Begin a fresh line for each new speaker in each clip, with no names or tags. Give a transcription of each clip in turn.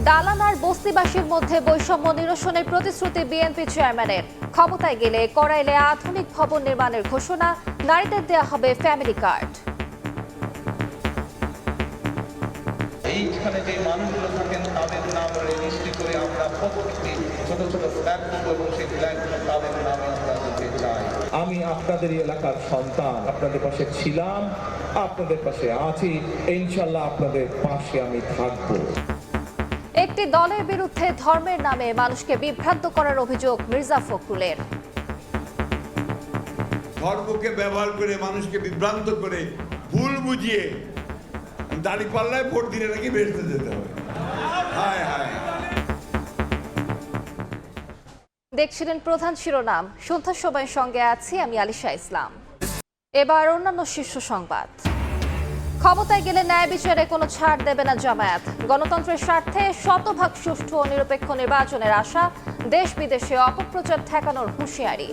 দালান আর বস্তিবাসীর মধ্যে বৈষম্য নিরসনের প্রতিশ্রুতি বিএনপি চেয়ারম্যানের। ক্ষমতায় গেলে করাইলে আধুনিক ভবন নির্মাণের ঘোষণা, নারীদের দেয়া হবে ফ্যামিলি কার্ড।
এইখানে যে মানুষগুলো থাকেন তাদের নাম রেজিস্ট্রি করে আমরা প্রত্যেকটি ছোট ছোট ফ্ল্যাট করবো এবং সেই ফ্ল্যাটগুলো তাদের নামে আমরা দিতে চাই।
আমি আপনাদের এলাকার সন্তান, আপনাদের পাশে ছিলাম, আপনাদের পাশে আছি, ইনশাল্লাহ আপনাদের পাশে আমি থাকবো।
একটি দলের বিরুদ্ধে ধর্মের নামে মানুষকে বিভ্রান্ত করার অভিযোগ মির্জা ফখরুলের।
ধর্মকে ব্যবহার করে মানুষকে বিভ্রান্ত করে ভুল বুঝিয়ে দাঁড়িপাল্লায় ভোট দিলে নাকি বেরোতে যেতে হবে। হায় হায়।
দেখছিলেন প্রধান শিরোনাম। সন্ধ্যার সময়ের সঙ্গে আছি আমি আলিশা ইসলাম। এবার অন্যান্য শীর্ষ সংবাদ। ক্ষমতায় গেলে ন্যায় বিচারে কোনো ছাড় দেবে না জামায়াত। গণতন্ত্রের স্বার্থে শতভাগ সুষ্ঠু ও নিরপেক্ষ নির্বাচনের আশা, দেশ বিদেশে অপপ্রচার ঠেকানোর হুঁশিয়ারি।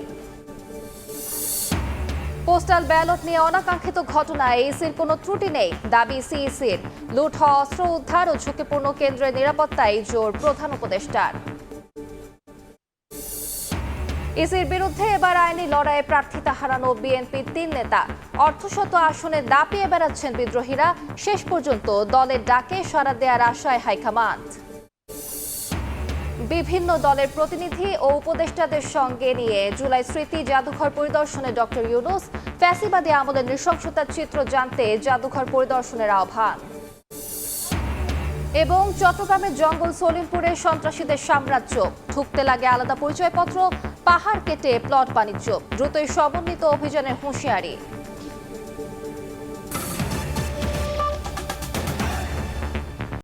পোস্টাল ব্যালট নিয়ে অনাকাঙ্ক্ষিত ঘটনায় ইসির কোনো ত্রুটি নেই, দাবি সিইসির। লুট হওয়া অস্ত্র উদ্ধার ও ঝুঁকিপূর্ণ কেন্দ্রের নিরাপত্তায় জোর প্রধান উপদেষ্টার। ইসির বিরুদ্ধে এবার আইনি লড়াইয়ে প্রার্থিতা হারানো বিএনপির 3 নেতা। অর্ধশত আসনে দাপিয়ে বেড়াচ্ছেন বিদ্রোহীরা। শেষ পর্যন্ত দলের ডাকে সাড়া দেওয়ার আশায় হাইকমান্ড। বিভিন্ন দলের প্রতিনিধি ও উপদেষ্টাদের সঙ্গে নিয়ে জুলাই স্মৃতি জাদুঘর পরিদর্শনে ডক্টর ইউনূস। ফ্যাসিবাদী আমলের নৃশংসতার চিত্র জানতে জাদুঘর পরিদর্শনের আহ্বান। এবং চট্টগ্রামের জঙ্গল সলিমপুরে সন্ত্রাসীদের সাম্রাজ্য, ঢুকতে লাগে আলাদা পরিচয়পত্র, পাহাড় কেটে প্লট বাণিজ্য, দ্রুতই সমন্বিত অভিযানের হুঁশিয়ারি।